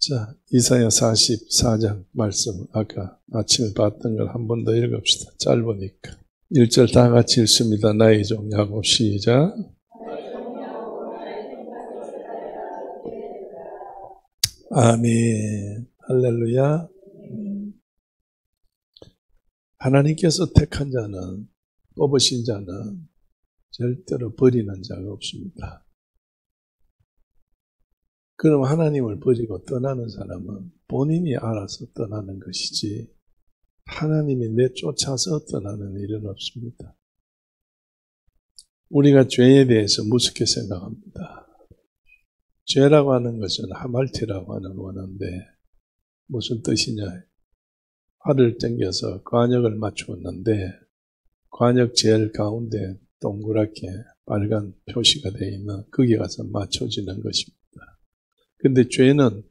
자, 이사야 44장 말씀 아까 아침에 봤던 걸 한 번 더 읽읍시다. 짧으니까. 1절 다 같이 읽습니다. 나의 종 야곱 시작. 아멘. 할렐루야. 하나님께서 택한 자는, 뽑으신 자는 절대로 버리는 자가 없습니다. 그럼 하나님을 버리고 떠나는 사람은 본인이 알아서 떠나는 것이지 하나님이 내쫓아서 떠나는 일은 없습니다. 우리가 죄에 대해서 무섭게 생각합니다. 죄라고 하는 것은 하말티라고 하는 원어인데 무슨 뜻이냐? 활을 당겨서 관역을 맞추었는데 관역 제일 가운데 동그랗게 빨간 표시가 되어 있는 거기 가서 맞춰지는 것입니다. 근데 죄는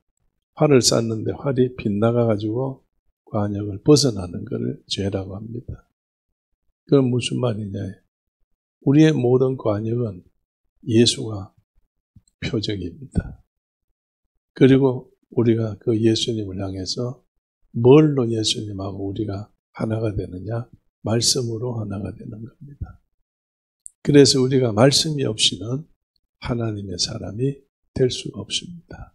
활을 쐈는데 활이 빗나가가지고 관역을 벗어나는 것을 죄라고 합니다. 그건 무슨 말이냐? 우리의 모든 관역은 예수가 표적입니다. 그리고 우리가 그 예수님을 향해서 뭘로 예수님하고 우리가 하나가 되느냐? 말씀으로 하나가 되는 겁니다. 그래서 우리가 말씀이 없이는 하나님의 사람이 될 수가 없습니다.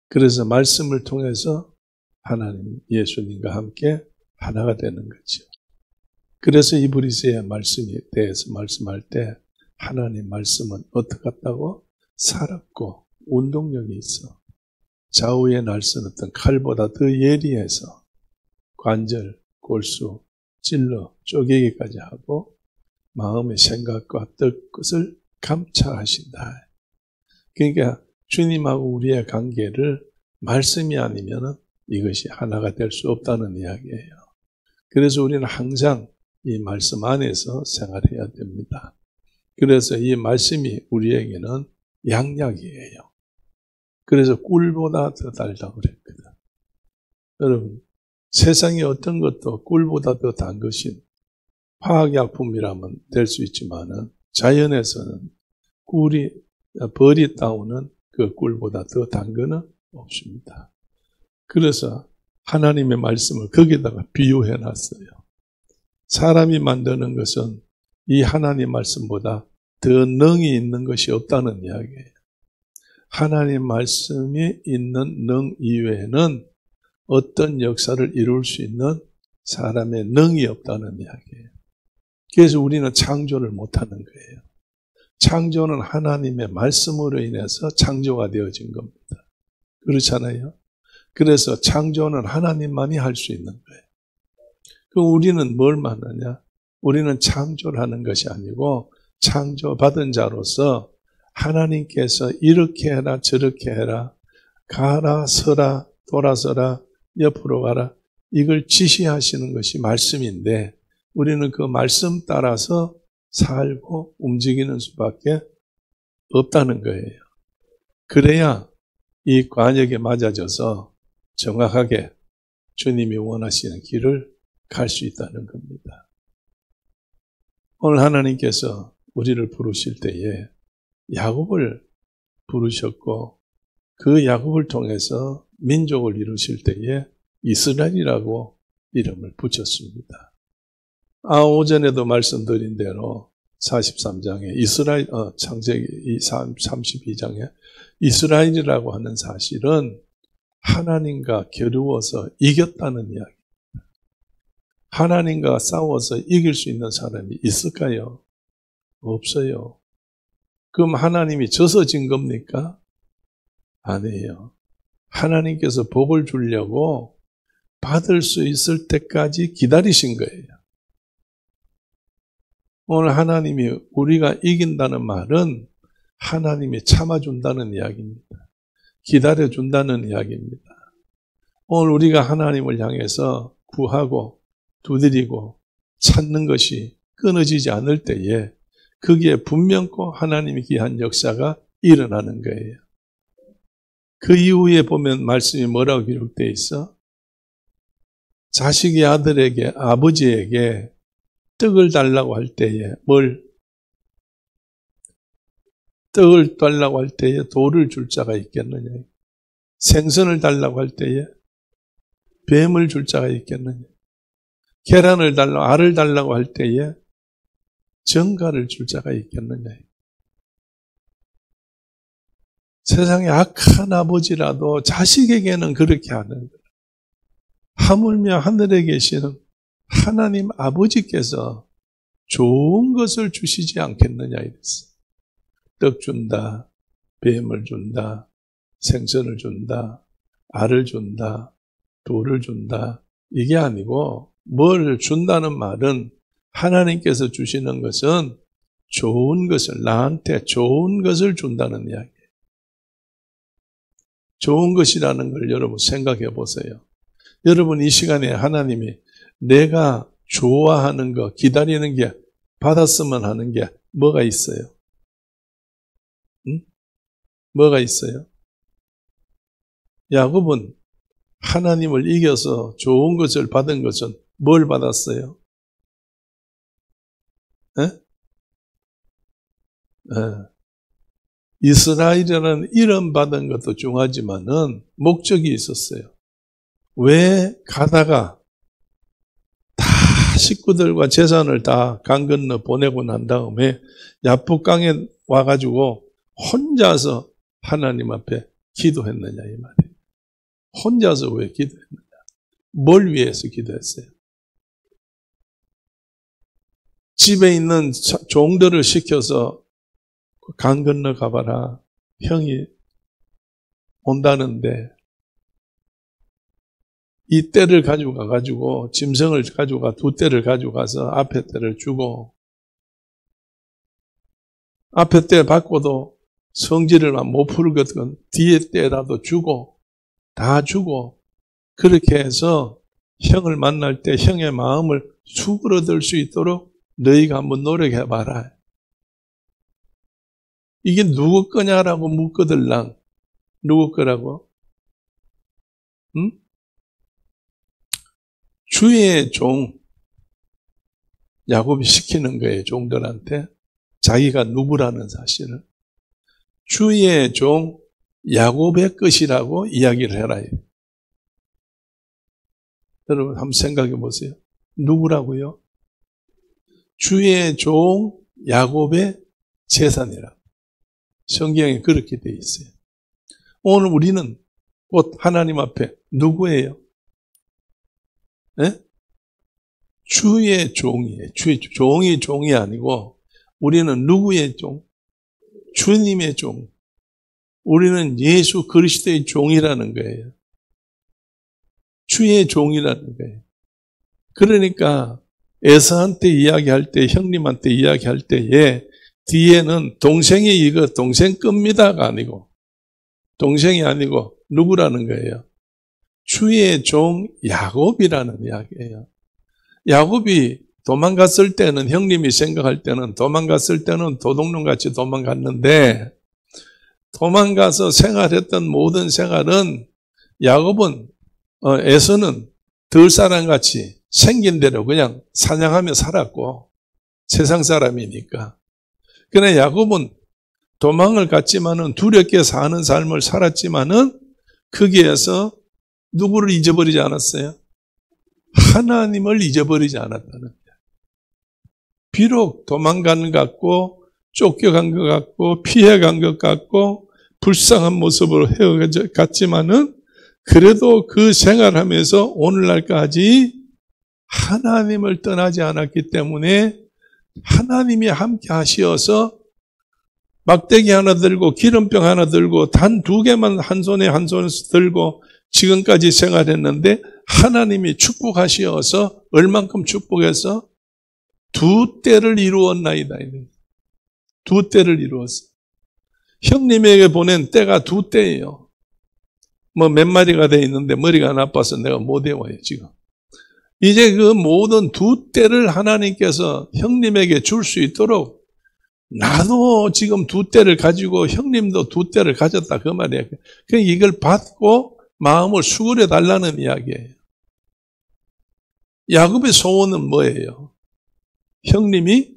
그래서 말씀을 통해서 하나님, 예수님과 함께 하나가 되는 거죠. 그래서 이브리스의 말씀에 대해서 말씀할 때 하나님 말씀은 어떻게 같다고? 살았고 운동력이 있어. 좌우의 날선 어떤 칼보다 더 예리해서 관절, 골수, 찔러 쪼개기까지 하고 마음의 생각과 뜻을 감찰하신다. 그러니까 주님하고 우리의 관계를 말씀이 아니면 이것이 하나가 될 수 없다는 이야기예요. 그래서 우리는 항상 이 말씀 안에서 생활해야 됩니다. 그래서 이 말씀이 우리에게는 양약이에요. 그래서 꿀보다 더 달다고 그랬거든. 여러분, 세상에 어떤 것도 꿀보다 더 단 것인 화학약품이라면 될 수 있지만은 자연에서는 벌이 따오는 그 꿀보다 더 단 거는 없습니다. 그래서 하나님의 말씀을 거기다가 비유해 놨어요. 사람이 만드는 것은 이 하나님 말씀보다 더 능이 있는 것이 없다는 이야기예요. 하나님 말씀이 있는 능 이외에는 어떤 역사를 이룰 수 있는 사람의 능이 없다는 이야기예요. 그래서 우리는 창조를 못하는 거예요. 창조는 하나님의 말씀으로 인해서 창조가 되어진 겁니다. 그렇잖아요. 그래서 창조는 하나님만이 할 수 있는 거예요. 그럼 우리는 뭘 만나냐? 우리는 창조를 하는 것이 아니고 창조받은 자로서 하나님께서 이렇게 해라 저렇게 해라 가라 서라 돌아서라 옆으로 가라 이걸 지시하시는 것이 말씀인데 우리는 그 말씀 따라서 살고 움직이는 수밖에 없다는 거예요. 그래야 이 관역에 맞아져서 정확하게 주님이 원하시는 길을 갈 수 있다는 겁니다. 오늘 하나님께서 우리를 부르실 때에 야곱을 부르셨고 그 야곱을 통해서 민족을 이루실 때에 이스라엘이라고 이름을 붙였습니다. 오전에도 말씀드린 대로 43장에 이스라엘, 창세기 32장에 이스라엘이라고 하는 사실은 하나님과 겨루어서 이겼다는 이야기입니다. 하나님과 싸워서 이길 수 있는 사람이 있을까요? 없어요. 그럼 하나님이 져서 진 겁니까? 아니에요. 하나님께서 복을 주려고 받을 수 있을 때까지 기다리신 거예요. 오늘 하나님이 우리가 이긴다는 말은 하나님이 참아준다는 이야기입니다. 기다려준다는 이야기입니다. 오늘 우리가 하나님을 향해서 구하고 두드리고 찾는 것이 끊어지지 않을 때에 거기에 분명코 하나님이 기한 역사가 일어나는 거예요. 그 이후에 보면 말씀이 뭐라고 기록되어 있어? 자식이 아들에게 아버지에게 떡을 달라고 할 때에 떡을 달라고 할 때에 돌을 줄 자가 있겠느냐. 생선을 달라고 할 때에 뱀을 줄 자가 있겠느냐? 계란을 달라고, 알을 달라고 할 때에 정갈을 줄 자가 있겠느냐? 세상에 악한 아버지라도 자식에게는 그렇게 하는 거예요. 하물며 하늘에 계시는 하나님 아버지께서 좋은 것을 주시지 않겠느냐 이랬어요. 떡 준다, 뱀을 준다, 생선을 준다, 알을 준다, 돌을 준다. 이게 아니고 뭘 준다는 말은 하나님께서 주시는 것은 좋은 것을, 나한테 좋은 것을 준다는 이야기예요. 좋은 것이라는 걸 여러분 생각해 보세요. 여러분 이 시간에 하나님이 내가 좋아하는 거, 기다리는 게, 받았으면 하는 게 뭐가 있어요? 응? 뭐가 있어요? 야곱은 하나님을 이겨서 좋은 것을 받은 것은 뭘 받았어요? 이스라엘이라는 이름 받은 것도 중요하지만은 목적이 있었어요. 왜 가다가 다 식구들과 재산을 다 강 건너 보내고 난 다음에 야복강에 와가지고 혼자서 하나님 앞에 기도했느냐 이 말이에요. 혼자서 왜 기도했느냐? 뭘 위해서 기도했어요? 집에 있는 종들을 시켜서 강 건너 가봐라. 형이 온다는데 이 떼를 가지고 가가지고 짐승을 가지고 두 떼를 가지고 가서 앞에 떼를 주고 앞에 떼 받고도 성질을 못 풀거든 뒤에 떼라도 주고 다 주고 그렇게 해서 형을 만날 때 형의 마음을 수그러들 수 있도록 너희가 한번 노력해봐라. 이게 누구 거냐라고 묻거들랑 누구 거라고? 응? 주의 종 야곱이 시키는 거예요. 종들한테 자기가 누구라는 사실을 주의 종 야곱의 것이라고 이야기를 해라. 여러분 한번 생각해 보세요. 누구라고요? 주의 종 야곱의 재산이라고. 성경에 그렇게 되어 있어요. 오늘 우리는 곧 하나님 앞에 누구예요? 네? 주의 종이에요. 주의 종이 아니고 우리는 누구의 종? 주님의 종. 우리는 예수 그리스도의 종이라는 거예요. 주의 종이라는 거예요. 그러니까 에서한테 이야기할 때, 형님한테 이야기할 때에 뒤에는 동생이 이거 동생 겁니다가 아니고 동생이 아니고 누구라는 거예요? 주의 종 야곱이라는 이야기예요. 야곱이 도망갔을 때는 형님이 생각할 때는 도망갔을 때는 도둑놈같이 도망갔는데 도망가서 생활했던 모든 생활은 야곱은 에서는 들사람같이 생긴 대로 그냥 사냥하며 살았고 세상 사람이니까. 그러나 야곱은 도망을 갔지만은 두렵게 사는 삶을 살았지만은 거기에서 누구를 잊어버리지 않았어요? 하나님을 잊어버리지 않았다는 거예요. 비록 도망간 것 같고 쫓겨간 것 같고 피해간 것 같고 불쌍한 모습으로 헤어갔지만은 그래도 그 생활하면서 오늘날까지 하나님을 떠나지 않았기 때문에 하나님이 함께 하시어서 막대기 하나 들고 기름병 하나 들고 단 2개만 한 손에 들고 지금까지 생활했는데 하나님이 축복하시어서 얼만큼 축복해서 2대를 이루었나이다. 2대를 이루었어요. 형님에게 보낸 떼가 2대예요. 뭐 몇 마리가 돼 있는데 머리가 나빠서 내가 못 외워요 지금. 이제 그 모든 2대를 하나님께서 형님에게 줄 수 있도록 나도 지금 2대를 가지고 형님도 2대를 가졌다 그 말이에요. 그러니까 이걸 받고 마음을 수그려 달라는 이야기예요. 야곱의 소원은 뭐예요? 형님이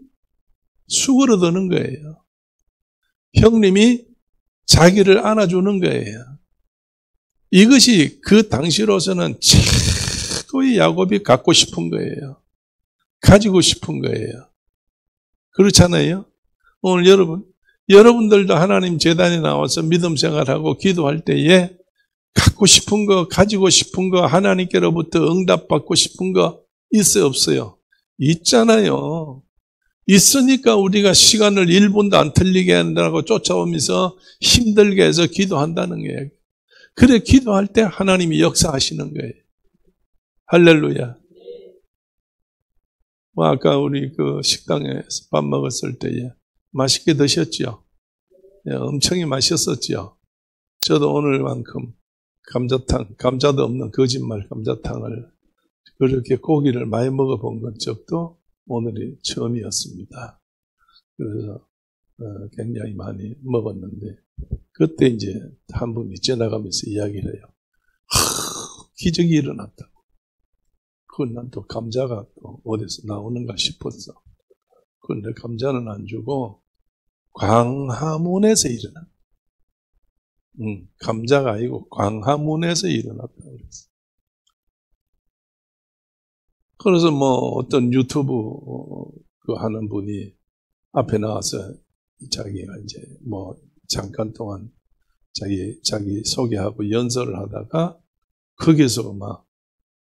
수그러드는 거예요. 형님이 자기를 안아주는 거예요. 이것이 그 당시로서는 최고의 야곱이 갖고 싶은 거예요. 가지고 싶은 거예요. 그렇잖아요? 오늘 여러분들도 하나님 제단에 나와서 믿음 생활하고 기도할 때에 갖고 싶은 거, 가지고 싶은 거, 하나님께로부터 응답받고 싶은 거 있어요, 없어요? 있잖아요. 있으니까 우리가 시간을 1분도 안 틀리게 한다고 쫓아오면서 힘들게 해서 기도한다는 거예요. 그래, 기도할 때 하나님이 역사하시는 거예요. 할렐루야. 아까 우리 그 식당에서 밥 먹었을 때에 맛있게 드셨죠? 예, 엄청이 맛있었죠? 저도 오늘만큼 감자도 없는 거짓말 감자탕을 그렇게 고기를 많이 먹어본 건 적도 오늘이 처음이었습니다. 그래서 굉장히 많이 먹었는데 그때 이제 한 분이 지나가면서 이야기를 해요. 기적이 일어났다고. 그건 난 또 감자가 또 어디서 나오는가 싶었어. 그런데 감자는 안 주고 광화문에서 일어난. 감자가 아니고 광화문에서 일어났다고 그랬어. 그래서 뭐 어떤 유튜브 그 하는 분이 앞에 나와서 자기가 이제 뭐 잠깐 동안 자기 소개하고 연설을 하다가 거기서 막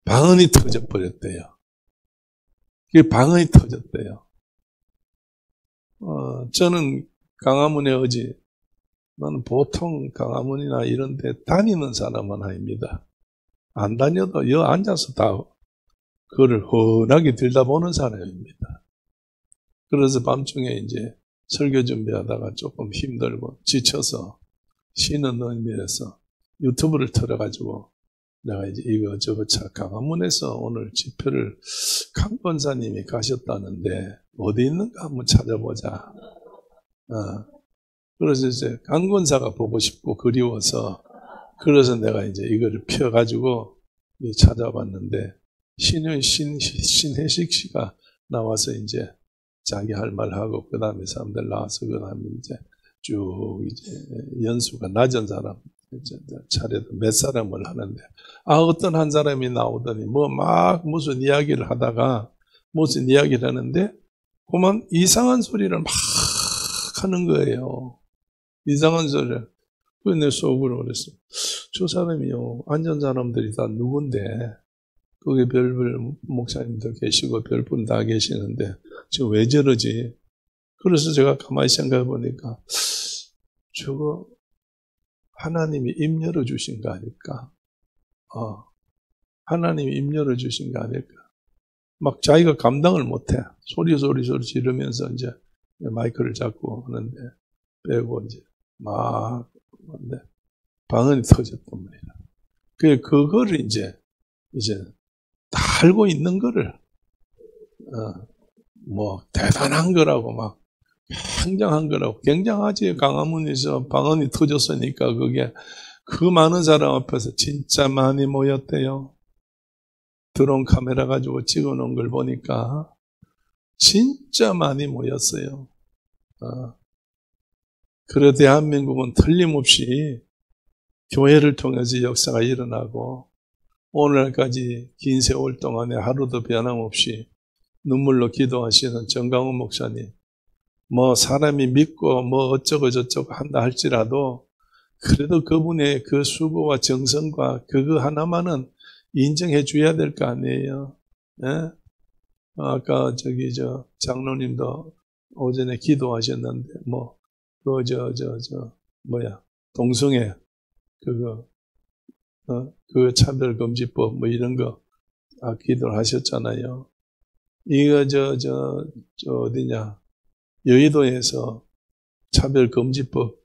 방언이 터져 버렸대요. 그게 방언이 터졌대요. 저는 강화문에 나는 보통 강화문이나 이런 데 다니는 사람은 아닙니다. 안 다녀도 여 앉아서 다 그거를 훤하게 들여다보는 사람입니다. 그래서 밤중에 이제 설교 준비하다가 조금 힘들고 지쳐서 쉬는 의미에서 유튜브를 틀어가지고 내가 이제 이거 강화문에서 오늘 집회를 강 권사님이 가셨다는데 어디 있는가 한번 찾아보자. 그래서 이제 강 권사가 보고 싶고 그리워서 그래서 내가 이제 이거를 펴가지고 찾아봤는데 신혜식 씨가 나와서 이제 자기 할 말하고 그 다음에 사람들 나와서 그 다음에 이제 쭉 이제 연수가 낮은 사람 차례도 몇 사람을 하는데 어떤 한 사람이 나오더니 무슨 이야기를 하다가 무슨 이야기를 하는데 그만 이상한 소리를 막 하는 거예요. 이상한 소리를. 그래서 내 속으로 그랬어. 저 사람이요. 앉은 사람들이 다 누군데 거기 별별 목사님도 계시고 별분 다 계시는데 지금 왜 저러지? 그래서 제가 가만히 생각해 보니까 저거 하나님이 입 열어주신 거 아닐까? 하나님이 입 열어주신 거 아닐까? 막 자기가 감당을 못해. 소리 지르면서 이제 마이크를 잡고 하는데 빼고 이제 막 하는데 방언이 터졌단 말이야. 그거를 이제 다 알고 있는 거를 대단한 거라고 막 굉장한 거라고. 굉장하지. 강화문에서 방언이 터졌으니까 그게 그 많은 사람 앞에서 진짜 많이 모였대요. 드론 카메라 가지고 찍어놓은 걸 보니까 진짜 많이 모였어요. 그래 대한민국은 틀림없이 교회를 통해서 역사가 일어나고 오늘까지 긴 세월 동안에 하루도 변함없이 눈물로 기도하시는 정강훈 목사님, 사람이 믿고 어쩌고 저쩌고 한다 할지라도 그래도 그분의 그 수고와 정성과 그거 하나만은 인정해 줘야 될 거 아니에요. 예? 아까 장로님도 오전에 기도하셨는데 동성애 그 차별금지법 이런 거 기도를 하셨잖아요. 이거 어디냐 여의도에서 차별금지법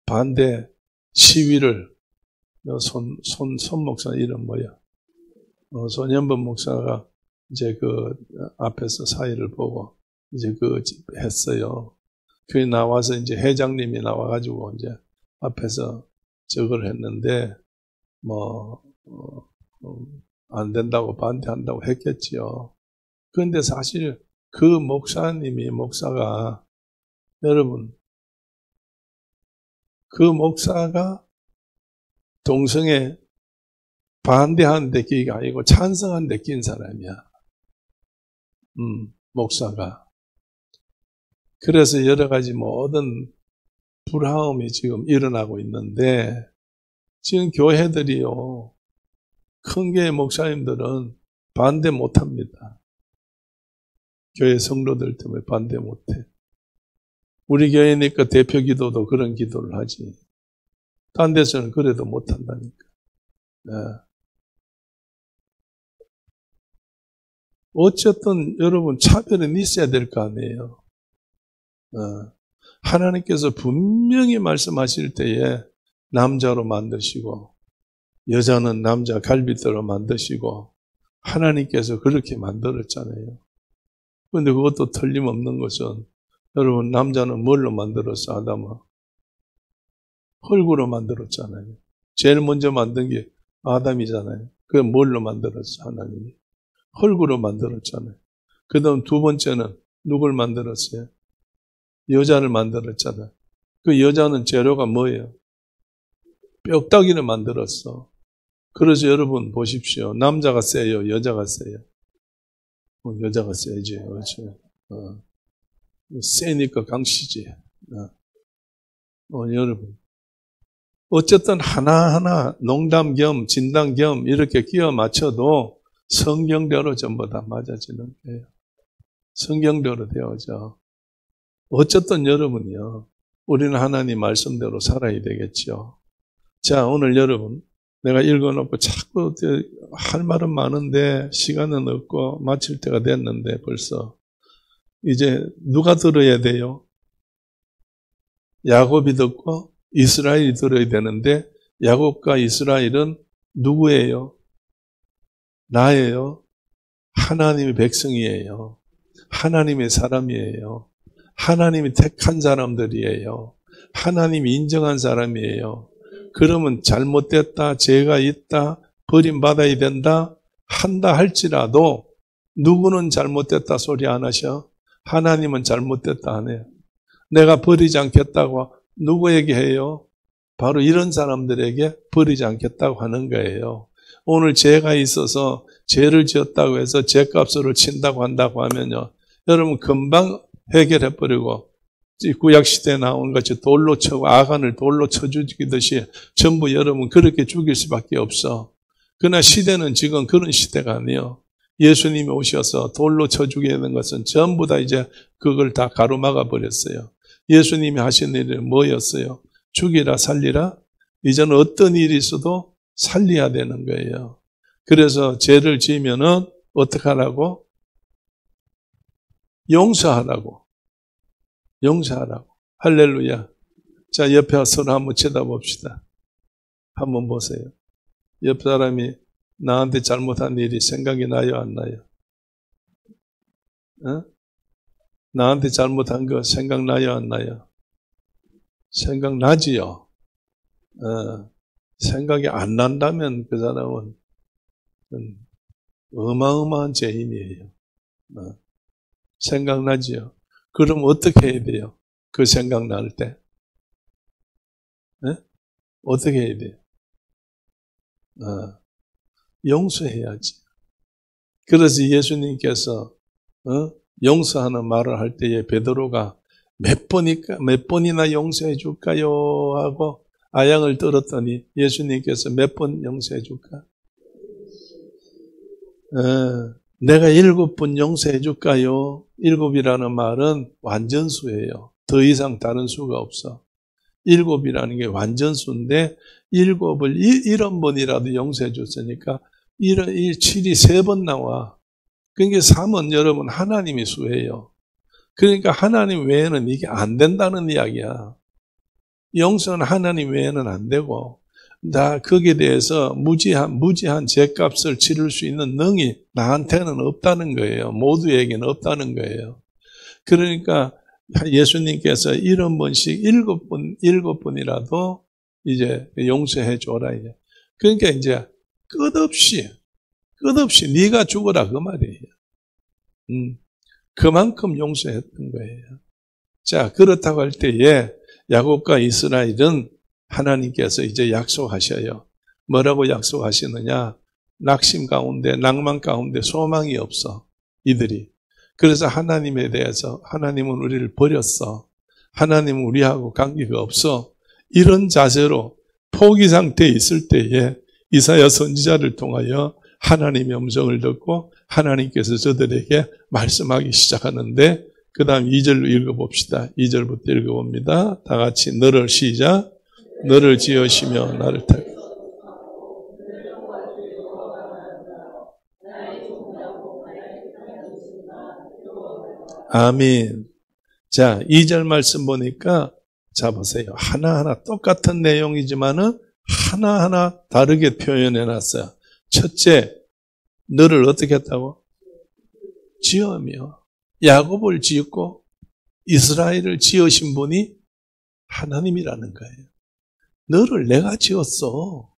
반대 시위를 손 목사 이름 손현범 목사가 이제 그 앞에서 사회를 보고 이제 했어요. 교회 나와서 이제 회장님이 나와가지고 이제 앞에서 저걸 했는데 안 된다고 반대한다고 했겠지요. 그런데 사실 그 목사가 여러분 그 목사가 동성애 반대하는 데 끼가 아니고 찬성하는 데 낀 사람이야. 목사가. 그래서 여러 가지 모든 불화음이 지금 일어나고 있는데, 지금 교회들이요, 큰 교회 목사님들은 반대 못 합니다. 교회 성도들 때문에 반대 못 해. 우리 교회니까 대표 기도도 그런 기도를 하지. 딴 데서는 그래도 못 한다니까. 네. 어쨌든 여러분 차별은 있어야 될 거 아니에요. 하나님께서 분명히 말씀하실 때에 남자로 만드시고 여자는 남자 갈빗대로 만드시고 하나님께서 그렇게 만들었잖아요. 그런데 그것도 틀림없는 것은 여러분 남자는 뭘로 만들었어? 아담은 흙으로 만들었잖아요. 제일 먼저 만든 게 아담이잖아요. 그게 뭘로 만들었어? 하나님이 흙으로 만들었잖아요. 그 다음 두 번째는 누굴 만들었어요? 여자를 만들었잖아요. 그 여자는 재료가 뭐예요? 뼈다귀를 만들었어. 그래서 여러분 보십시오. 남자가 세요? 여자가 세요? 여자가 세지. 그렇죠. 세니까 강시지. 여러분. 어쨌든 하나하나 농담 겸 진담 겸 이렇게 끼워 맞춰도 성경대로 전부 다 맞아지는 거예요. 성경대로 되어져. 어쨌든 여러분요, 우리는 하나님 말씀대로 살아야 되겠죠. 자, 오늘 여러분, 내가 읽어놓고 자꾸 할 말은 많은데 시간은 없고 마칠 때가 됐는데 벌써 이제 누가 들어야 돼요? 야곱이 듣고 이스라엘이 들어야 되는데 야곱과 이스라엘은 누구예요? 나예요. 하나님의 백성이에요. 하나님의 사람이에요. 하나님이 택한 사람들이에요. 하나님이 인정한 사람이에요. 그러면 잘못됐다, 죄가 있다, 버림받아야 된다, 한다 할지라도 누구는 잘못됐다 소리 안 하셔? 하나님은 잘못됐다 안 해요. 내가 버리지 않겠다고 누구에게 해요? 바로 이런 사람들에게 버리지 않겠다고 하는 거예요. 오늘 죄가 있어서 죄를 지었다고 해서 죄값으로 친다고 한다고 하면요, 여러분 금방 해결해버리고 구약시대에 나온 같이 돌로 쳐고 아간을 돌로 쳐 죽이듯이 전부 여러분 그렇게 죽일 수밖에 없어. 그러나 시대는 지금 그런 시대가 아니에요. 예수님이 오셔서 돌로 쳐 죽이는 것은 전부 다 이제 그걸 다 가로막아 버렸어요. 예수님이 하신 일이 뭐였어요? 죽이라 살리라. 이제는 어떤 일이 있어도 살려야 되는 거예요. 그래서 죄를 지으면은 어떻게 하라고? 용서하라고. 용서하라고. 할렐루야. 자, 옆에 서로 한번 쳐다봅시다. 한번 보세요. 옆 사람이 나한테 잘못한 일이 생각이 나요, 안 나요? 나한테 잘못한 거 생각나요, 안 나요? 생각나지요. 생각이 안 난다면 그 사람은 어마어마한 죄인이에요. 생각나지요. 그럼 어떻게 해야 돼요? 그 생각날 때. 어떻게 해야 돼요? 용서해야지. 그래서 예수님께서 용서하는 말을 할 때에 베드로가 몇 번이나 용서해 줄까요? 하고 아양을 떨었더니 예수님께서 몇 번 용서해 줄까? 내가 7번 용서해 줄까요? 7이라는 말은 완전수예요. 더 이상 다른 수가 없어. 7이라는 게 완전수인데 7을 70번이라도 용서해 줬으니까 7이 3번 나와. 그러니까 3은 여러분 하나님의 수예요. 그러니까 하나님 외에는 이게 안 된다는 이야기야. 용서는 하나님 외에는 안 되고 나 거기에 대해서 무지한 죄값을 치를 수 있는 능이 나한테는 없다는 거예요. 모두에게는 없다는 거예요. 그러니까 예수님께서 70번씩 7번이라도 이제 용서해 줘라. 이제. 그러니까 이제 끝없이 네가 죽어라 그 말이에요. 그만큼 용서했던 거예요. 자, 그렇다고 할 때에 야곱과 이스라엘은 하나님께서 이제 약속하셔요. 뭐라고 약속하시느냐? 낙심 가운데, 낭만 가운데 소망이 없어. 이들이. 그래서 하나님에 대해서 하나님은 우리를 버렸어. 하나님은 우리하고 관계가 없어. 이런 자세로 포기 상태에 있을 때에 이사야 선지자를 통하여 하나님의 음성을 듣고 하나님께서 저들에게 말씀하기 시작하는데 그 다음 2절로 읽어봅시다. 2절부터 읽어봅니다. 다 같이 너를 시작. 너를 지으시며 나를 택. 아멘. 자, 2절 말씀 보니까 자 보세요. 하나하나 똑같은 내용이지만은 하나하나 다르게 표현해 놨어요. 첫째, 너를 어떻게 했다고? 지으며. 야곱을 지었고 이스라엘을 지으신 분이 하나님이라는 거예요. 너를 내가 지었어.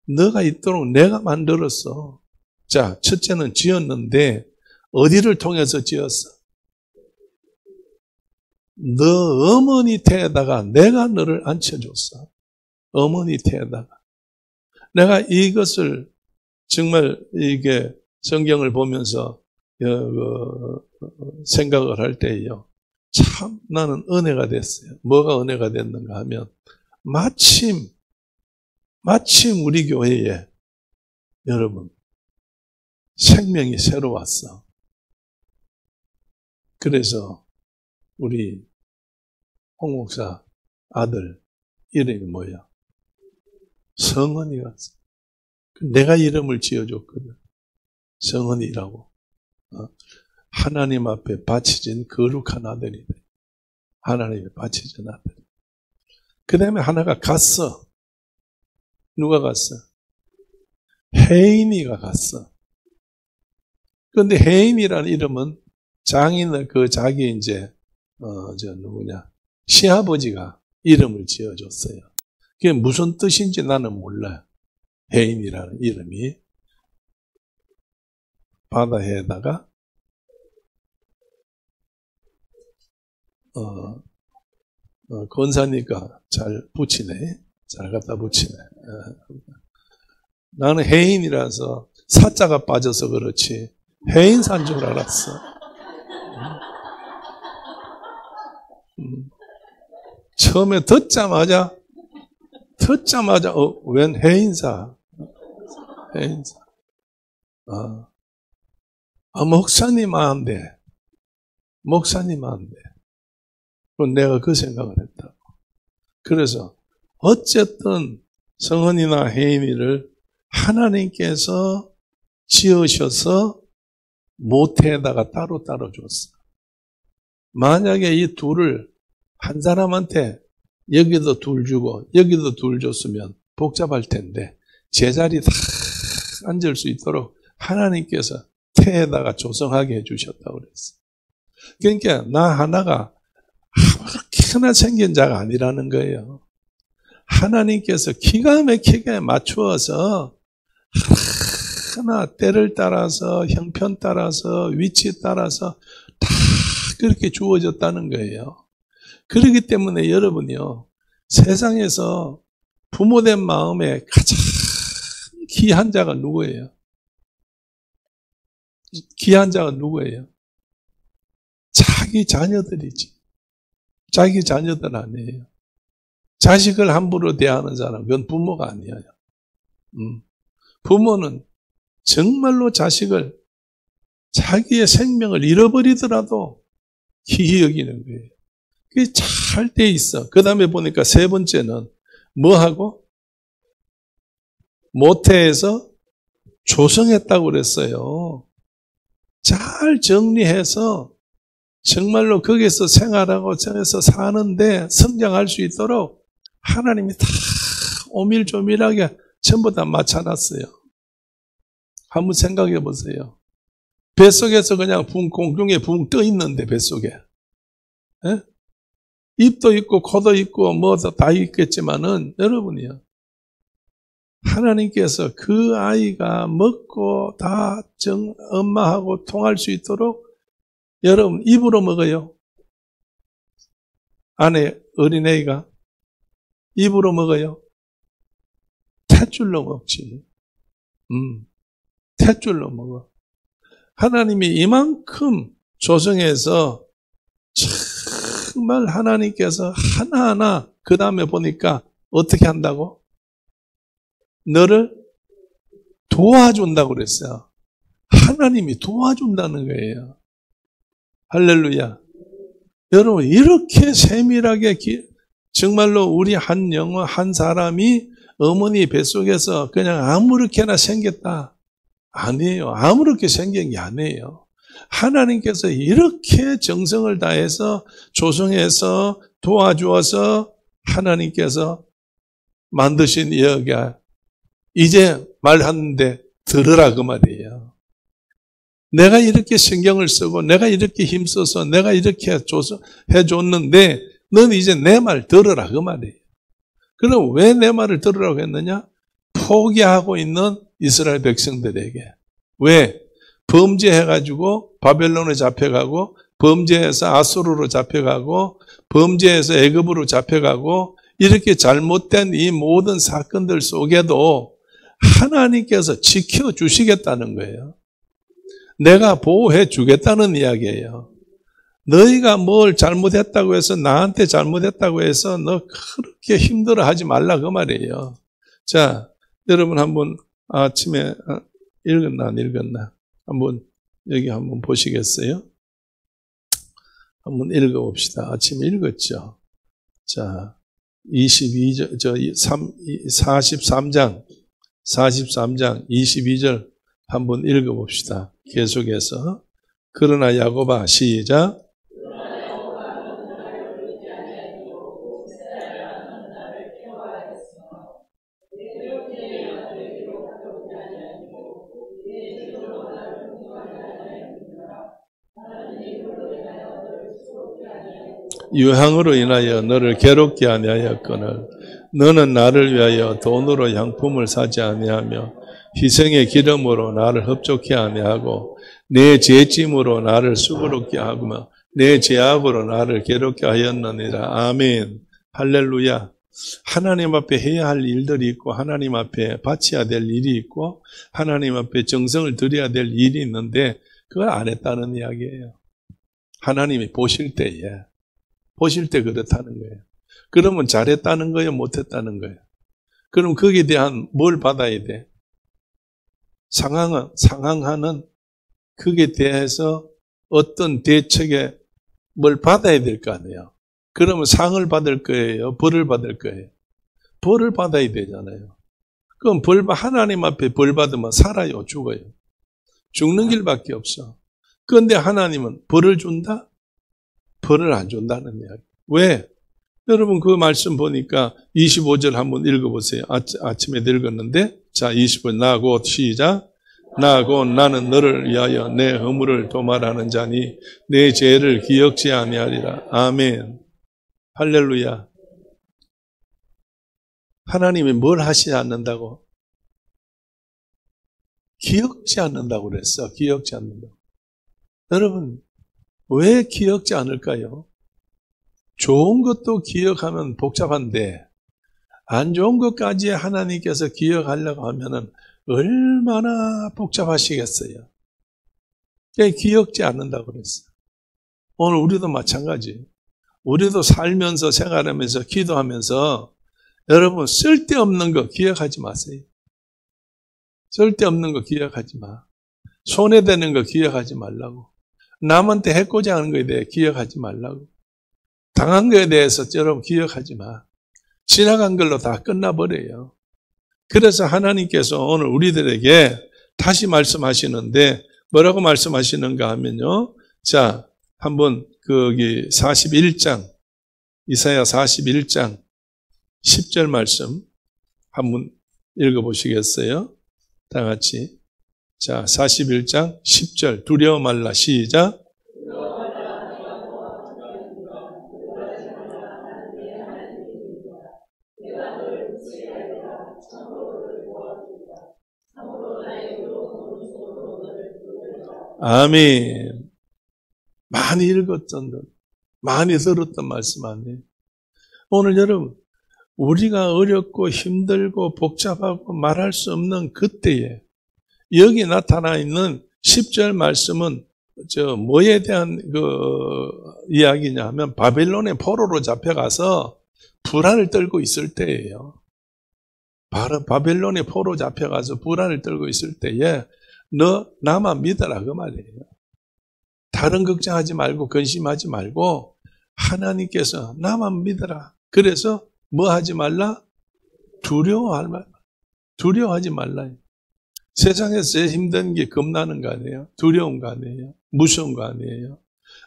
너가 있도록 내가 만들었어. 자, 첫째는 지었는데 어디를 통해서 지었어? 너 어머니 태에다가 내가 너를 앉혀줬어. 어머니 태에다가. 내가 이것을 정말 이게 성경을 보면서 생각을 할 때요. 참 나는 은혜가 됐어요. 뭐가 은혜가 됐는가 하면 마침 우리 교회에 여러분 생명이 새로 왔어. 그래서 우리 홍 목사 아들 이름이 뭐야? 성은이가 내가 이름을 지어줬거든. 성은이라고. 하나님 앞에 바쳐진 거룩한 아들이 돼. 하나님에 바쳐진 아들. 그 다음에 하나가 갔어. 누가 갔어? 혜인이가 갔어. 그런데 혜인이라는 이름은 장인의 그 자기 이제 시아버지가 이름을 지어줬어요. 그게 무슨 뜻인지 나는 몰라요. 혜인이라는 이름이 바다에다가 권사니까 잘 붙이네. 잘 갖다 붙이네. 나는 혜인이라서 사자가 빠져서 그렇지 혜인산 줄 알았어. 처음에 듣자마자 웬 혜인사. 목사님 마음대. 그럼 내가 그 생각을 했다고. 그래서 어쨌든 성은이나 혜인이를 하나님께서 지으셔서 모태에다가 따로 줬어. 만약에 이 둘을 한 사람한테 여기도 둘 주고 여기도 둘 줬으면 복잡할 텐데 제자리 다 앉을 수 있도록 하나님께서 태에다가 조성하게 해주셨다고 그랬어. 그러니까 나 하나가 아무렇게나 생긴 자가 아니라는 거예요. 하나님께서 기가 막히게 맞추어서 하나 때를 따라서 형편 따라서 위치 따라서 다 그렇게 주어졌다는 거예요. 그렇기 때문에 여러분이요 세상에서 부모된 마음에 가장 귀한 자가 누구예요? 귀한 자가 누구예요? 자기 자녀들이지. 자기 자녀들 아니에요. 자식을 함부로 대하는 사람, 그건 부모가 아니에요. 부모는 정말로 자식을 자기의 생명을 잃어버리더라도 귀히 여기는 거예요. 그게 잘 돼 있어. 그 다음에 보니까 세 번째는 뭐하고? 모태에서 조성했다고 그랬어요. 잘 정리해서 정말로 거기서 생활하고 저기서 사는데 성장할 수 있도록 하나님이 다 오밀조밀하게 전부 다 맞춰놨어요. 한번 생각해 보세요. 뱃속에서 그냥 공중에 붕 떠 있는데 뱃속에 에? 입도 있고 코도 있고 뭐도 다 있겠지만은 여러분이요 하나님께서 그 아이가 먹고 다 엄마하고 통할 수 있도록 여러분 입으로 먹어요. 안에 어린애가 입으로 먹어요. 다 탯줄로 먹지. 탯줄로 먹어. 하나님이 이만큼 조성해서 정말 하나님께서 하나하나 그 다음에 보니까 어떻게 한다고? 너를 도와준다고 그랬어요. 하나님이 도와준다는 거예요. 할렐루야. 여러분 이렇게 세밀하게 정말로 우리 한 영혼 한 사람이 어머니 뱃속에서 그냥 아무렇게나 생겼다. 아니에요. 아무렇게 생긴 게 아니에요. 하나님께서 이렇게 정성을 다해서 조성해서 도와주어서 하나님께서 만드신 여기야. 이제 말하는데 들으라 그 말이에요. 내가 이렇게 신경을 쓰고 내가 이렇게 힘써서 내가 이렇게 해줬는데 넌 이제 내 말 들으라 그 말이에요. 그럼 왜 내 말을 들으라고 했느냐? 포기하고 있는 이스라엘 백성들에게. 왜? 범죄해가지고 바벨론에 잡혀가고 범죄해서 아수르로 잡혀가고 범죄해서 애굽으로 잡혀가고 이렇게 잘못된 이 모든 사건들 속에도 하나님께서 지켜주시겠다는 거예요. 내가 보호해 주겠다는 이야기예요. 너희가 뭘 잘못했다고 해서 나한테 잘못했다고 해서 너 그렇게 힘들어하지 말라 그 말이에요. 자, 여러분 한번 아침에 읽었나 안 읽었나 한번 여기 한번 보시겠어요? 한번 읽어봅시다. 아침에 읽었죠. 자, 43장 22절 한번 읽어봅시다. 계속해서. 그러나 야곱아, 시작. 유향으로 인하여 너를 괴롭게 아니하였거늘 너는 나를 위하여 돈으로 향품을 사지 아니하며 희생의 기름으로 나를 흡족해 아니하고 내 죄짐으로 나를 수고롭게 하며 내 죄악으로 나를 괴롭게 하였느니라. 아멘. 할렐루야. 하나님 앞에 해야 할 일들이 있고 하나님 앞에 바쳐야 될 일이 있고 하나님 앞에 정성을 들여야 될 일이 있는데 그걸 안 했다는 이야기예요. 하나님이 보실 때에 그렇다는 거예요. 그러면 잘했다는 거예요? 못했다는 거예요? 그럼 거기에 대한 뭘 받아야 돼? 상황하는 거기에 대해서 어떤 대책에 뭘 받아야 될 거 아니에요? 그러면 상을 받을 거예요? 벌을 받을 거예요? 벌을 받아야 되잖아요. 그럼 하나님 앞에 벌 받으면 살아요? 죽어요? 죽는 길밖에 없어. 그런데 하나님은 벌을 준다? 벌을 안 준다는 이야기. 왜? 여러분 그 말씀 보니까 25절 한번 읽어보세요. 아침에 읽었는데 자 25절 나 곧 시작. 나 곧 나는 너를 위하여 내 허물을 도말하는 자니 내 죄를 기억지 아니하리라. 아멘. 할렐루야. 하나님이 뭘 하시지 않는다고? 기억지 않는다고 그랬어. 기억지 않는다고. 여러분 왜 기억지 않을까요? 좋은 것도 기억하면 복잡한데 안 좋은 것까지 하나님께서 기억하려고 하면은 얼마나 복잡하시겠어요. 기억지 않는다고 그랬어요. 오늘 우리도 마찬가지. 우리도 살면서 생활하면서 기도하면서 여러분 쓸데없는 거 기억하지 마세요. 쓸데없는 거 기억하지 마. 손해되는 거 기억하지 말라고. 남한테 해코지 하는 거에 대해 기억하지 말라고. 당한 거에 대해서 여러분 기억하지 마. 지나간 걸로 다 끝나버려요. 그래서 하나님께서 오늘 우리들에게 다시 말씀하시는데 뭐라고 말씀하시는가 하면요. 자, 한번 거기 41장 이사야 41장 10절 말씀 한번 읽어보시겠어요? 다 같이. 자, 41장 10절 두려워 말라 시작. 아멘. 많이 읽었던, 많이 들었던 말씀 아니에요. 오늘 여러분, 우리가 어렵고 힘들고 복잡하고 말할 수 없는 그때에 여기 나타나 있는 10절 말씀은 뭐에 대한 이야기냐 하면 바벨론의 포로로 잡혀가서 불안을 떨고 있을 때예요. 바로 바벨론의 포로 잡혀가서 불안을 떨고 있을 때에 너 나만 믿어라 그 말이에요. 다른 걱정하지 말고 근심하지 말고 하나님께서 나만 믿어라. 그래서 뭐 하지 말라? 두려워하지 말라. 세상에서 제일 힘든 게 겁나는 거 아니에요? 두려운 거 아니에요? 무서운 거 아니에요?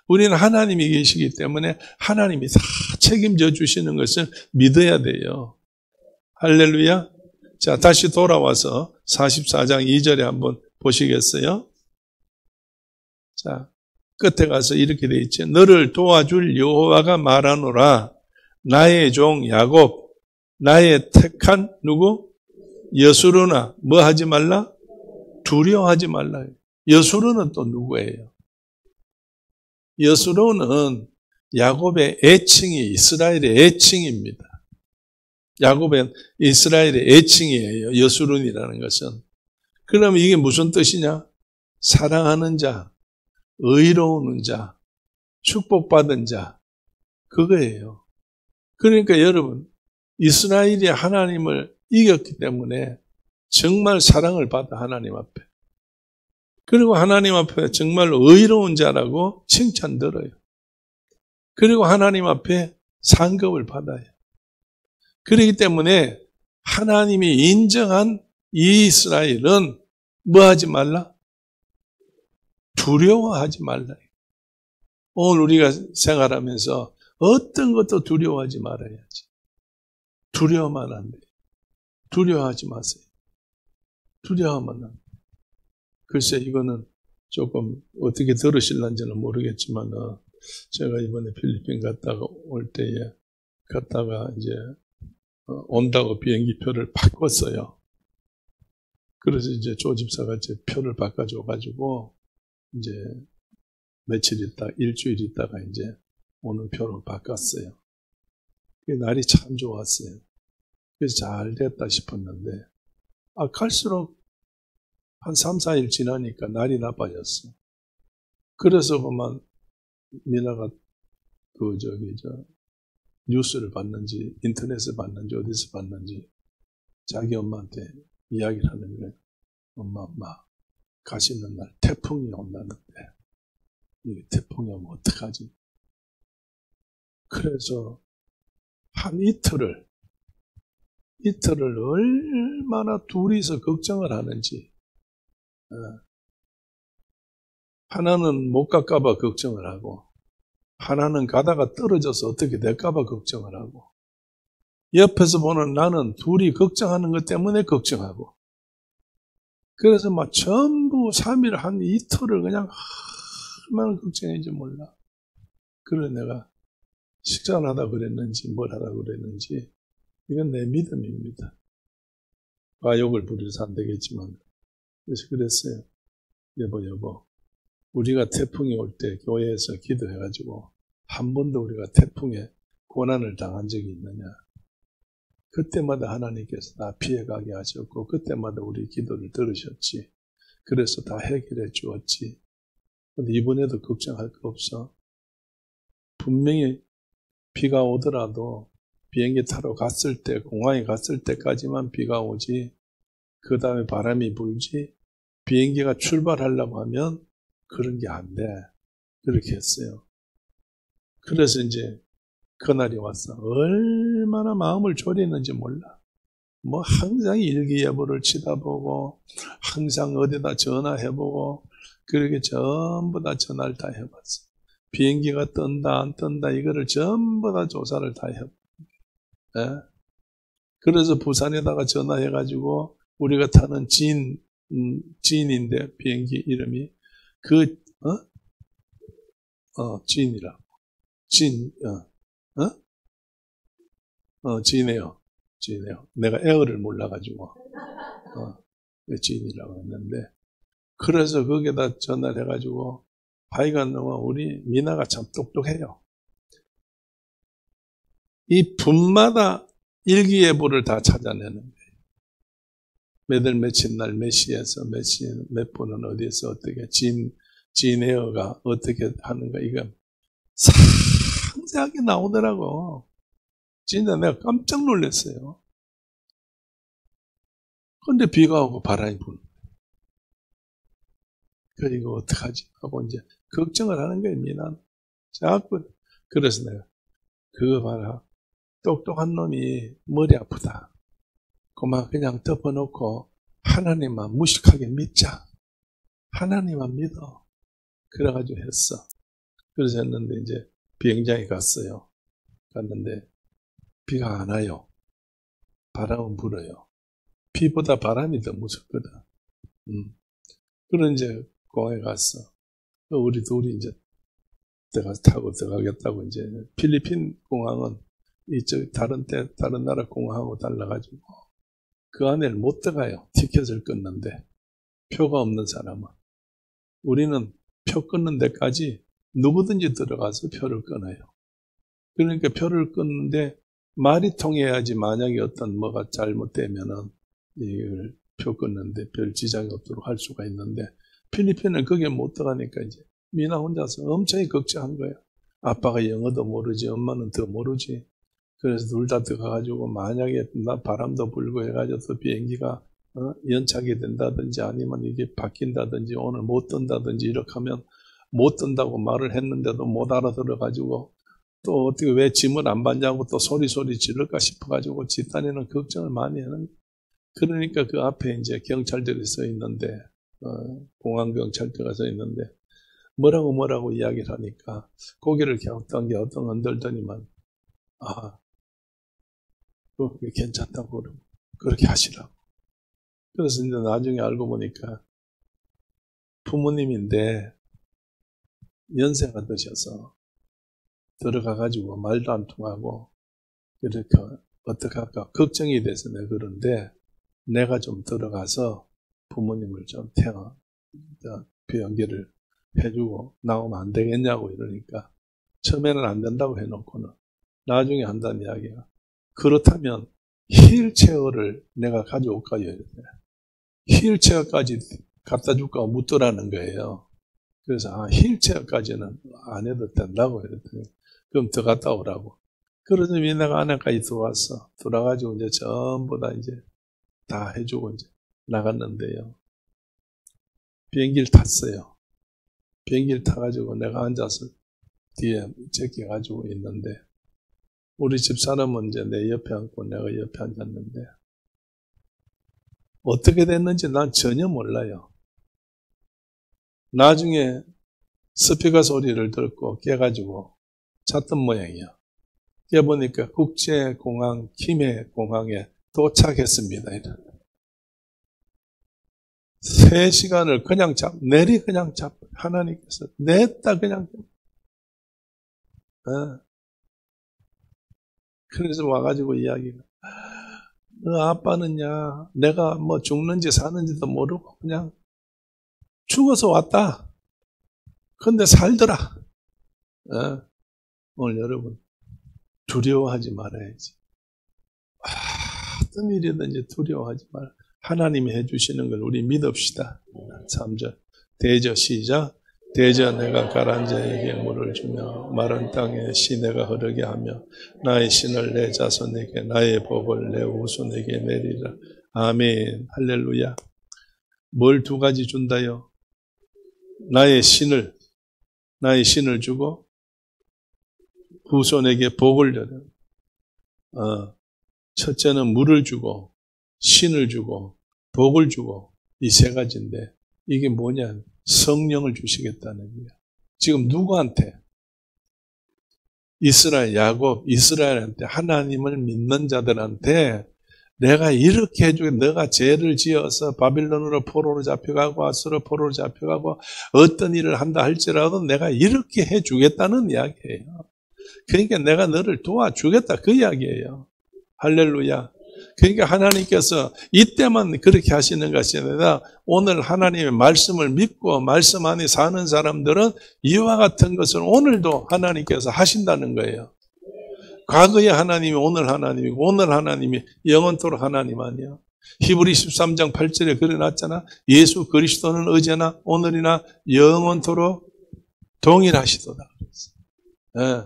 우리는 하나님이 계시기 때문에 하나님이 다 책임져 주시는 것을 믿어야 돼요. 할렐루야. 자, 다시 돌아와서 44장 2절에 한번 보시겠어요? 자, 끝에 가서 이렇게 돼 있죠. 너를 도와줄 여호와가 말하노라. 나의 종 야곱, 나의 택한 누구? 여수르나 뭐 하지 말라? 두려워하지 말라. 여수르는 또 누구예요? 여수르는 야곱의 애칭이 이스라엘의 애칭입니다. 야곱은 이스라엘의 애칭이에요. 여수른이라는 것은. 그러면 이게 무슨 뜻이냐? 사랑하는 자, 의로운 자, 축복받은 자, 그거예요. 그러니까 여러분, 이스라엘이 하나님을 이겼기 때문에 정말 사랑을 받아 하나님 앞에. 그리고 하나님 앞에 정말 의로운 자라고 칭찬 들어요. 그리고 하나님 앞에 상급을 받아요. 그렇기 때문에 하나님이 인정한 이 이스라엘은 뭐 하지 말라? 두려워하지 말라. 오늘 우리가 생활하면서 어떤 것도 두려워하지 말아야지. 두려워하면 안 돼. 두려워하지 마세요. 두려워하면 안 돼. 글쎄 이거는 조금 어떻게 들으실런지는 모르겠지만 제가 이번에 필리핀 갔다가 올 때에 갔다가 이제 온다고 비행기표를 바꿨어요. 그래서 이제 조 집사가 제 표를 바꿔줘가지고 이제 며칠 있다, 일주일 있다가 이제 오는 표로 바꿨어요. 날이 참 좋았어요. 그래서 잘 됐다 싶었는데, 갈수록 한 3, 4일 지나니까 날이 나빠졌어. 그래서 그만 미나가 뉴스를 봤는지, 인터넷에 봤는지, 어디서 봤는지, 자기 엄마한테 이야기를 하는 거예요. 엄마, 가시는 날 태풍이 온다는데, 이 태풍이 오면 어떡하지? 그래서 한 이틀을 얼마나 둘이서 걱정을 하는지, 하나는 못 갈까봐 걱정을 하고, 하나는 가다가 떨어져서 어떻게 될까봐 걱정을 하고, 옆에서 보는 나는 둘이 걱정하는 것 때문에 걱정하고, 그래서 막 전부 3일 한 이틀을 그냥 얼마나 걱정했는지 몰라. 그래 내가 식사를 하다 그랬는지 뭘 하다 그랬는지 이건 내 믿음입니다. 과욕을 부려서 안 되겠지만 그래서 그랬어요. 여보 우리가 태풍이 올 때 교회에서 기도해가지고 한 번도 우리가 태풍에 고난을 당한 적이 있느냐. 그때마다 하나님께서 다 피해가게 하셨고 그때마다 우리 기도를 들으셨지. 그래서 다 해결해 주었지. 근데 이번에도 걱정할 거 없어. 분명히 비가 오더라도 비행기 타러 갔을 때, 공항에 갔을 때까지만 비가 오지, 그 다음에 바람이 불지, 비행기가 출발하려고 하면 그런 게 안 돼. 그렇게 했어요. 그래서 이제 그날이 왔어. 얼마나 마음을 졸이는지 몰라. 뭐 항상 일기예보를 치다보고, 항상 어디다 전화해보고, 그렇게 전부 다 전화를 다 해봤어. 비행기가 뜬다 안 뜬다 이거를 전부 다 조사를 다 해봤어. 예? 그래서 부산에다가 전화해가지고 우리가 타는 진인데 비행기 이름이 진이라고. 진이에요. 내가 에어를 몰라가지고 진이라고 했는데 그래서 거기다 전화를 해가지고 하여간 우리 미나가 참 똑똑해요. 이 분마다 일기예보를 다 찾아내는 거예요. 몇월 며칠 날 몇 시에서 몇 분은 어디에서 어떻게 진에어가 어떻게 하는가 이거 상세하게 나오더라고. 진짜 내가 깜짝 놀랐어요. 근데 비가 오고 바람이 부는 거예요. 그리고 어떡하지 하고 이제 걱정을 하는 거예요. 미난 자꾸. 그래서 내가 그거 봐라, 똑똑한 놈이 머리 아프다, 그만 그냥 덮어놓고 하나님만 무식하게 믿자, 하나님만 믿어. 그래가지고 했어. 그래서 했는데 이제 비행장에 갔어요. 갔는데 비가 안 와요. 바람은 불어요. 비보다 바람이 더 무섭거든. 그런 이제 공항에 갔어. 우리 둘이 이제 타고 들어가겠다고. 이제 필리핀 공항은 이쪽 다른 나라 공항하고 달라가지고 그 안에를 못 들어가요. 티켓을 끊는데, 표가 없는 사람은. 우리는 표 끊는 데까지 누구든지 들어가서 표를 끊어요. 그러니까 표를 끊는데 말이 통해야지, 만약에 어떤 뭐가 잘못되면은 이걸 표 끊는데 별 지장이 없도록 할 수가 있는데, 필리핀은 거기에 못 들어가니까 이제 미나 혼자서 엄청 걱정한 거예요. 아빠가 영어도 모르지, 엄마는 더 모르지. 그래서 둘 다 들어가가지고 만약에 바람도 불고 해가지고 또 비행기가 연착이 된다든지 아니면 이게 바뀐다든지 오늘 못 뜬다든지 이렇게 하면, 못 뜬다고 말을 했는데도 못 알아들어가지고 또 어떻게 왜 짐을 안 받냐고 또 소리 지를까 싶어가지고 집단에는 걱정을 많이 하는. 그러니까 그 앞에 이제 경찰들이 서 있는데, 공항 경찰들이 서 있는데 뭐라고 이야기를 하니까 고개를 갸우뚱 흔들더니만, 그게 괜찮다고 그렇게 하시라고. 그래서 이제 나중에 알고 보니까 부모님인데 연세가 드셔서 들어가가지고 말도 안 통하고, 그렇게 어떡할까 걱정이 돼서 내가 그런데, 내가 좀 들어가서 부모님을 좀 비행기를 해주고 나오면 안 되겠냐고 이러니까, 처음에는 안 된다고 해놓고는 나중에 한다는 이야기가, 그렇다면 휠체어를 내가 가져올까요? 휠체어까지 갖다 줄까 묻더라는 거예요. 그래서 휠체어까지는 안 해도 된다고 그랬더니, 그럼 더 갔다 오라고. 그러더니 내가 안에까지 들어왔어. 들어가지고 이제 전부 다 이제 다 해주고 이제 나갔는데요. 비행기를 탔어요. 비행기를 타가지고 내가 앉아서 뒤에 제껴가지고 있는데, 우리 집사람은 이제 내 옆에 앉고 내가 옆에 앉았는데, 어떻게 됐는지 난 전혀 몰라요. 나중에 스피커 소리를 듣고 깨가지고 잤던 모양이야. 깨보니까 국제공항 김해 공항에 도착했습니다. 3시간을 그냥 그냥 하나님께서 냈다 그냥. 그래서 와가지고 이야기가, 너 아빠는야, 내가 뭐 죽는지 사는지도 모르고 그냥 죽어서 왔다. 근데 살더라. 오늘 여러분 두려워하지 말아야지. 어떤 일이든지 두려워하지 말아. 하나님이 해주시는 걸 우리 믿읍시다. 3절 대저 시작. 대저 내가 가란 자에게 물을 주며 마른 땅에 시내가 흐르게 하며 나의 신을 내 자손에게 나의 복을 내 후손에게 내리라. 아멘. 할렐루야. 뭘 2가지 준다요? 나의 신을 주고 후손에게 복을 줘라. 첫째는 물을 주고 신을 주고 복을 주고, 이 3가지인데 이게 뭐냐? 성령을 주시겠다는 거예요. 지금 누구한테? 야곱 이스라엘한테, 하나님을 믿는 자들한테 내가 이렇게 해주게, 너가 죄를 지어서 바빌론으로 포로로 잡혀가고 아수르 포로로 잡혀가고 어떤 일을 한다 할지라도 내가 이렇게 해주겠다는 이야기예요. 그러니까 내가 너를 도와주겠다, 그 이야기예요. 할렐루야. 그러니까 하나님께서 이때만 그렇게 하시는 것이 아니라 오늘 하나님의 말씀을 믿고 말씀 안에 사는 사람들은 이와 같은 것을 오늘도 하나님께서 하신다는 거예요. 과거의 하나님이 오늘 하나님이고 오늘 하나님이 영원토록 하나님 아니야. 히브리 13장 8절에 그려놨잖아. 예수 그리스도는 어제나 오늘이나 영원토록 동일하시도다. 예.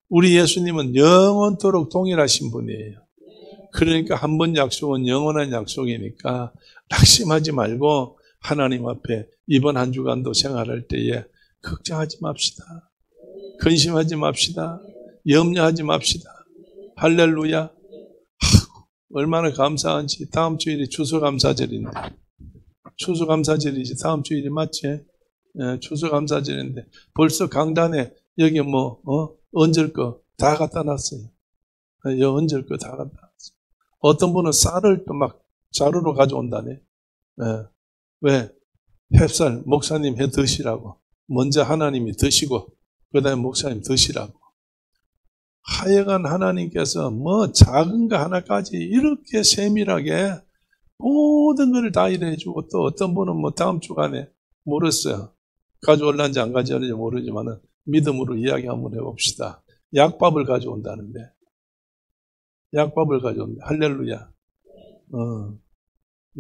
우리 예수님은 영원토록 동일하신 분이에요. 그러니까 한 번 약속은 영원한 약속이니까 낙심하지 말고 하나님 앞에 이번 한 주간도 생활할 때에 걱정하지 맙시다. 근심하지 맙시다. 염려하지 맙시다. 할렐루야. 얼마나 감사한지. 다음 주일이 추수감사절인데. 추수감사절이지. 다음 주일이 맞지? 예, 추수감사절인데 벌써 강단에 여기 얹을 거 다 갖다 놨어요. 여기 얹을 거 다 갖다 놨어요. 어떤 분은 쌀을 또 막 자루로 가져온다네. 예. 왜? 햅쌀 목사님 해 드시라고. 먼저 하나님이 드시고 그 다음에 목사님 드시라고. 하여간 하나님께서 작은 거 하나까지 이렇게 세밀하게 모든 걸 다 일해주고 또 어떤 분은 다음 주간에 모르겠어요. 가져올란지 안 가져올는지 모르지만 믿음으로 이야기 한번 해봅시다. 약밥을 가져온다는데. 약밥을 가져온다. 할렐루야.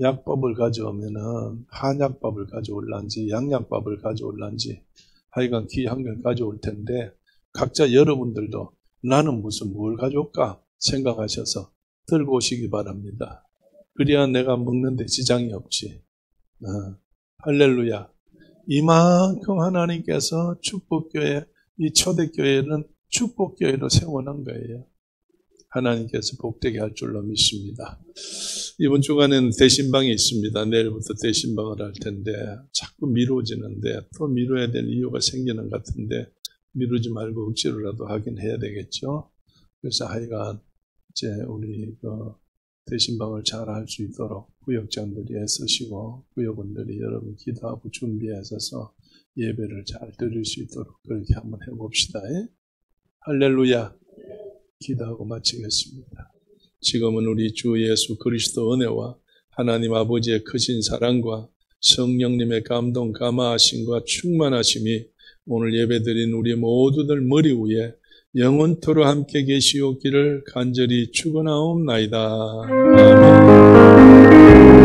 약밥을 가져오면은 한약밥을 가져올란지 양약밥을 가져올란지 하여간 귀한 걸 가져올 텐데 각자 여러분들도 나는 무슨 뭘 가져올까 생각하셔서 들고 오시기 바랍니다. 그래야 내가 먹는데 지장이 없지. 할렐루야. 이만큼 하나님께서 축복교회, 이 초대교회는 축복교회로 세워놓은 거예요. 하나님께서 복되게 할 줄로 믿습니다. 이번 주간에는 대신방이 있습니다. 내일부터 대신방을 할 텐데 자꾸 미뤄지는데 또 미뤄야 될 이유가 생기는 것 같은데 미루지 말고 억지로라도 하긴 해야 되겠죠. 그래서 하여간 이제 우리 대신방을 잘 할 수 있도록 구역장들이 애쓰시고 구역원들이 여러분 기도하고 준비하셔서 예배를 잘 드릴 수 있도록 그렇게 한번 해봅시다. 할렐루야. 기도하고 마치겠습니다. 지금은 우리 주 예수 그리스도 은혜와 하나님 아버지의 크신 사랑과 성령님의 감동 감화하심과 충만하심이 오늘 예배드린 우리 모두들 머리 위에 영원토록 함께 계시옵기를 간절히 축원하옵나이다. 아멘.